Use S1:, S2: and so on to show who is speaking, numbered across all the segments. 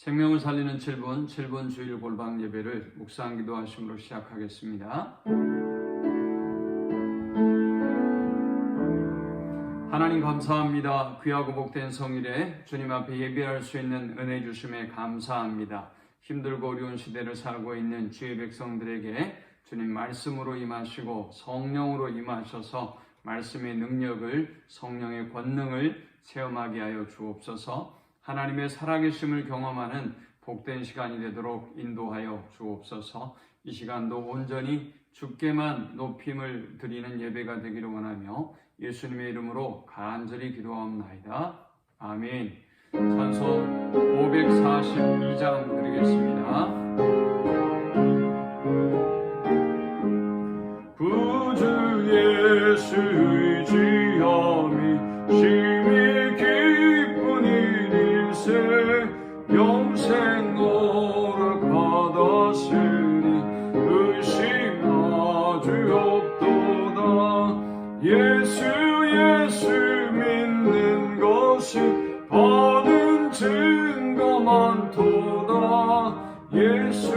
S1: 생명을 살리는 7분 주일 골방 예배를 묵상 기도하심으로 시작하겠습니다. 하나님 감사합니다. 귀하고 복된 성일에 주님 앞에 예배할 수 있는 은혜 주심에 감사합니다. 힘들고 어려운 시대를 살고 있는 주의 백성들에게 주님 말씀으로 임하시고 성령으로 임하셔서 말씀의 능력을, 성령의 권능을 체험하게 하여 주옵소서. 하나님의 살아계심을 경험하는 복된 시간이 되도록 인도하여 주옵소서. 이 시간도 온전히 주께만 높임을 드리는 예배가 되기를 원하며 예수님의 이름으로 간절히 기도하옵나이다. 아멘. 찬송 542장 드리겠습니다. 구주 예수 의지함이 심히 기쁜 일일세 영생 허락받았으니 의심 아주 없도다. 예수 믿는 것은 받은 증거 많도다. 예수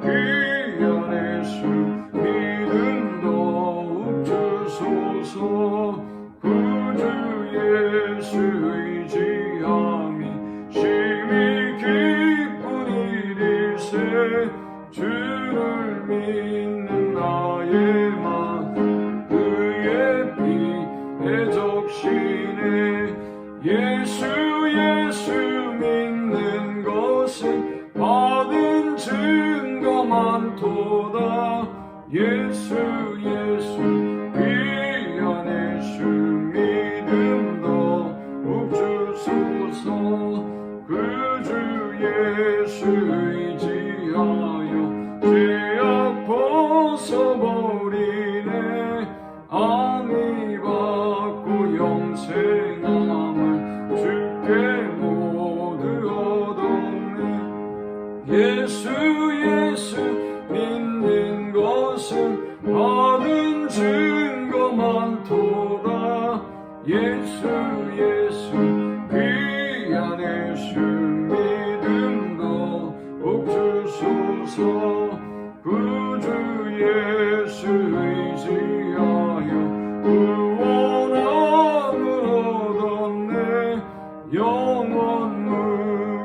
S1: 귀한 예수 믿음 더욱 주소서. 구주 예수 의지함이 심히 기쁜 일일세 주를 믿는 나의 맘 그의 피에 적시네. 예수 믿는 것은 받은 증거 많도다. 예수 귀한 예수 믿음 더욱 주소서. 구주 예수 의지하여 죄악 벗어버리네. 안위 받고 영생함을 주께 모두 얻었네. 예수 믿는 것은 받은 증거 많도다. 예수 귀한 예수 믿음 더욱 주소서. 구주 예수 의지하여 구원함을 얻었네. 영원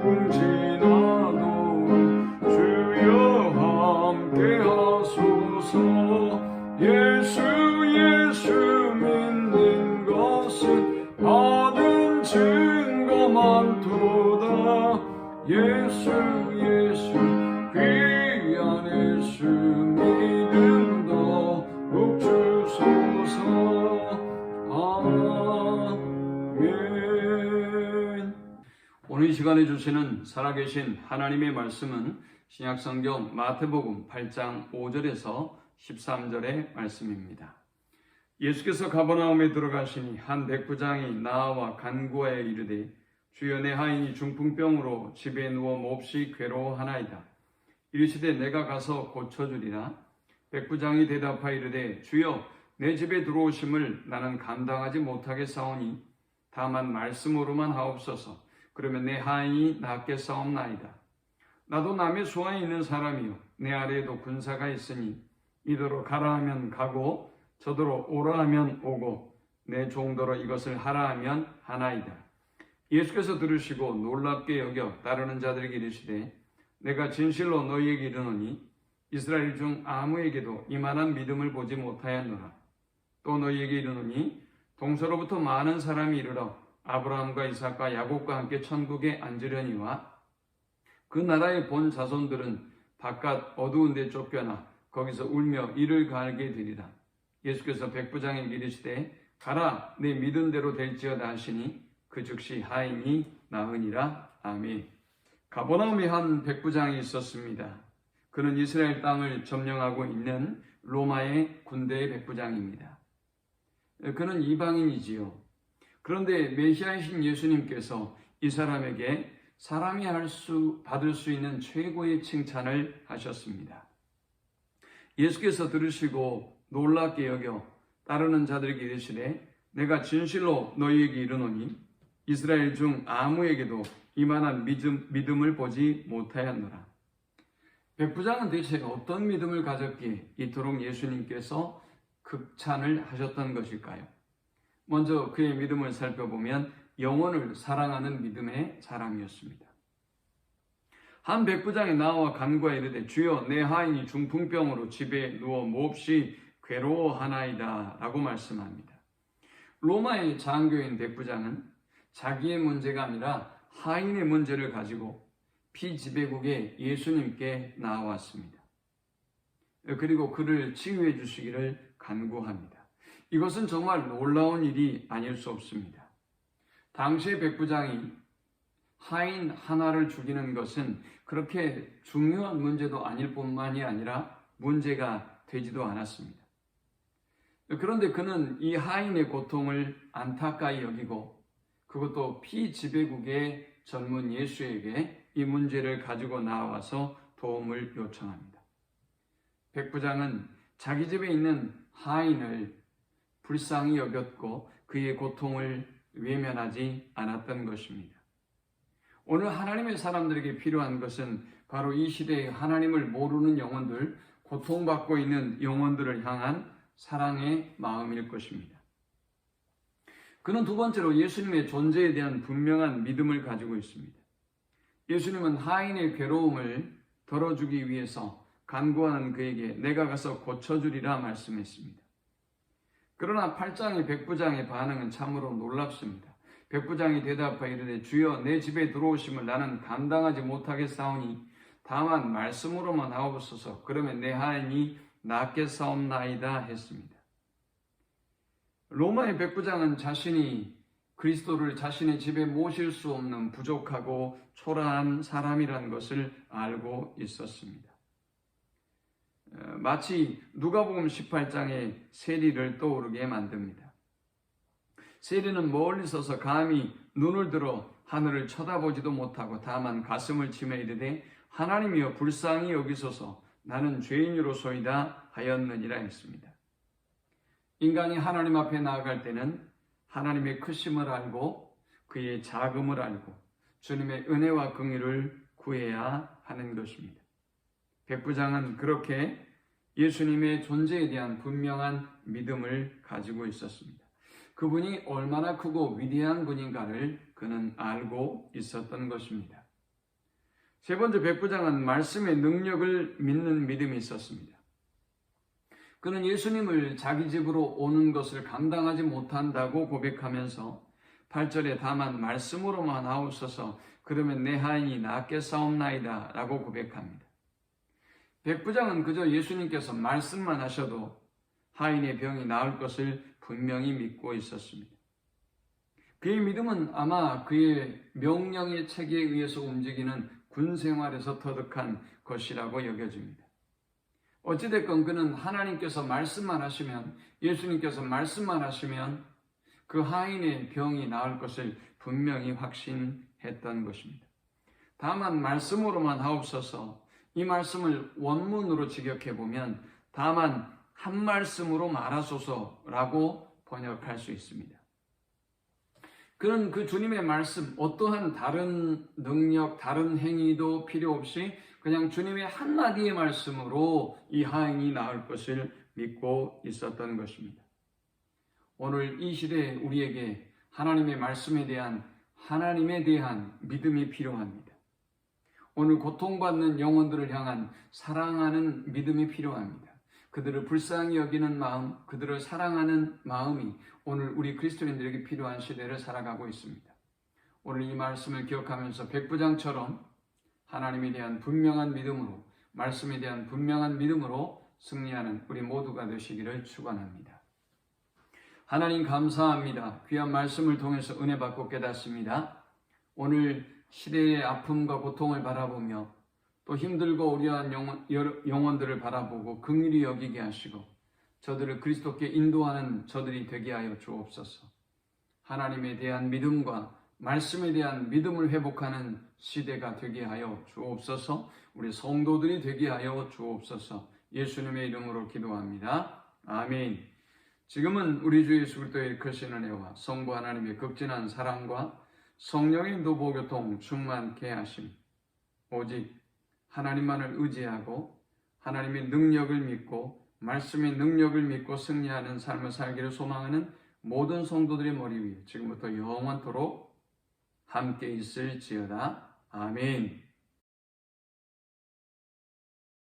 S1: 무궁지나도 주여 함께 하소서. 예수 믿는 것은 받은 증거 많도다. 예수 귀한 예수 믿음 더욱 주소서. 아멘. 오늘 이 시간에 주시는 살아계신 하나님의 말씀은 신약성경 마태복음 8장 5절에서 13절의 말씀입니다. 예수께서 가버나움에 들어가시니 한 백부장이 나와 간구하여 이르되 주여 내 하인이 중풍병으로 집에 누워 몹시 괴로워하나이다. 이르시되 내가 가서 고쳐주리라. 백부장이 대답하여 이르되 주여 내 집에 들어오심을 나는 감당하지 못하겠사오니 다만 말씀으로만 하옵소서. 그러면 내 하인이 낫겠사옵나이다. 나도 남의 수하에 있는 사람이요 내 아래에도 군사가 있으니 이더러 가라 하면 가고 저더러 오라 하면 오고 내 종더러 이것을 하라 하면 하나이다. 예수께서 들으시고 놀랍게 여겨 따르는 자들에게 이르시되 내가 진실로 너희에게 이르노니 이스라엘 중 아무에게도 이만한 믿음을 보지 못하였노라. 또 너희에게 이르노니 동서로부터 많은 사람이 이르러 아브라함과 이삭과 야곱과 함께 천국에 앉으려니와 그 나라의 본 자손들은 바깥 어두운 데 쫓겨나 거기서 울며 이를 갈게 되리라. 예수께서 백부장에게 이르시되 가라 내 믿은 대로 될지어다 하시니 그 즉시 하인이 나으니라. 아멘. 가버나움에 한 백부장이 있었습니다. 그는 이스라엘 땅을 점령하고 있는 로마의 군대의 백부장입니다. 그는 이방인이지요. 그런데 메시아이신 예수님께서 이 사람에게 사람이 받을 수 있는 최고의 칭찬을 하셨습니다. 예수께서 들으시고 놀랍게 여겨 따르는 자들에게 이르시되 내가 진실로 너희에게 이르노니 이스라엘 중 아무에게도 이만한 믿음을 보지 못하였노라. 백부장은 대체 어떤 믿음을 가졌기에 이토록 예수님께서 극찬을 하셨던 것일까요? 먼저 그의 믿음을 살펴보면 영혼을 사랑하는 믿음의 사람이었습니다. 한 백부장이 나와 간구하여 이르되 주여 내 하인이 중풍병으로 집에 누워 몹시 괴로워하나이다 라고 말씀합니다. 로마의 장교인 백부장은 자기의 문제가 아니라 하인의 문제를 가지고 피지배국의 예수님께 나아왔습니다. 그리고 그를 치유해 주시기를 간구합니다. 이것은 정말 놀라운 일이 아닐 수 없습니다. 당시의 백부장이 하인 하나를 죽이는 것은 그렇게 중요한 문제도 아닐 뿐만이 아니라 문제가 되지도 않았습니다. 그런데 그는 이 하인의 고통을 안타까이 여기고 그것도 피지배국의 젊은 예수에게 이 문제를 가지고 나와서 도움을 요청합니다. 백부장은 자기 집에 있는 하인을 불쌍히 여겼고 그의 고통을 외면하지 않았던 것입니다. 오늘 하나님의 사람들에게 필요한 것은 바로 이 시대에 하나님을 모르는 영혼들, 고통받고 있는 영혼들을 향한 사랑의 마음일 것입니다. 그는 두 번째로 예수님의 존재에 대한 분명한 믿음을 가지고 있습니다. 예수님은 하인의 괴로움을 덜어주기 위해서 간구하는 그에게 내가 가서 고쳐주리라 말씀했습니다. 그러나 8장의 백부장의 반응은 참으로 놀랍습니다. 백부장이 대답하여 이르되 주여 내 집에 들어오심을 나는 감당하지 못하겠사오니 다만 말씀으로만 하옵소서. 그러면 내 하인이 낫겠사옵나이다 했습니다. 로마의 백부장은 자신이 그리스도를 자신의 집에 모실 수 없는 부족하고 초라한 사람이라는 것을 알고 있었습니다. 마치 누가복음 18장의 세리를 떠오르게 만듭니다. 세리는 멀리 서서 감히 눈을 들어 하늘을 쳐다보지도 못하고 다만 가슴을 치며 이르되 하나님이여 불쌍히 여기소서 나는 죄인으로소이다 하였느니라 했습니다. 인간이 하나님 앞에 나아갈 때는 하나님의 크심을 알고 그의 자금을 알고 주님의 은혜와 긍휼을 구해야 하는 것입니다. 백부장은 그렇게 예수님의 존재에 대한 분명한 믿음을 가지고 있었습니다. 그분이 얼마나 크고 위대한 분인가를 그는 알고 있었던 것입니다. 세 번째 백부장은 말씀의 능력을 믿는 믿음이 있었습니다. 그는 예수님을 자기 집으로 오는 것을 감당하지 못한다고 고백하면서 8절에 다만 말씀으로만 하옵소서 그러면 내 하인이 낫겠사옵나이다 라고 고백합니다. 백부장은 그저 예수님께서 말씀만 하셔도 하인의 병이 나을 것을 분명히 믿고 있었습니다. 그의 믿음은 아마 그의 명령의 체계에 의해서 움직이는 군 생활에서 터득한 것이라고 여겨집니다. 어찌됐건 그는 하나님께서 말씀만 하시면, 예수님께서 말씀만 하시면 그 하인의 병이 나을 것을 분명히 확신했던 것입니다. 다만 말씀으로만 하옵소서, 이 말씀을 원문으로 직역해 보면 다만 한 말씀으로 말하소서라고 번역할 수 있습니다. 그는 그 주님의 말씀, 어떠한 다른 능력, 다른 행위도 필요 없이 그냥 주님의 한마디의 말씀으로 이 하인이 나을 것을 믿고 있었던 것입니다. 오늘 이 시대에 우리에게 하나님의 말씀에 대한 하나님에 대한 믿음이 필요합니다. 오늘 고통받는 영혼들을 향한 사랑하는 믿음이 필요합니다. 그들을 불쌍히 여기는 마음, 그들을 사랑하는 마음이 오늘 우리 그리스도인들에게 필요한 시대를 살아가고 있습니다. 오늘 이 말씀을 기억하면서 백부장처럼 하나님에 대한 분명한 믿음으로, 말씀에 대한 분명한 믿음으로 승리하는 우리 모두가 되시기를 축원합니다. 하나님 감사합니다. 귀한 말씀을 통해서 은혜 받고 깨닫습니다. 오늘 시대의 아픔과 고통을 바라보며 또 힘들고 어려운 영혼들을 바라보고 긍휼히 여기게 하시고 저들을 그리스도께 인도하는 저들이 되게 하여 주옵소서. 하나님에 대한 믿음과 말씀에 대한 믿음을 회복하는 시대가 되게 하여 주옵소서. 우리 성도들이 되게 하여 주옵소서. 예수님의 이름으로 기도합니다. 아멘. 지금은 우리 주 예수 그리스도의 크신 은혜와 성부 하나님의 극진한 사랑과 성령의 인도 교통 충만케 하심. 오직 하나님만을 의지하고 하나님의 능력을 믿고 말씀의 능력을 믿고 승리하는 삶을 살기를 소망하는 모든 성도들의 머리 위에 지금부터 영원토록 함께 있을지어다. 아멘.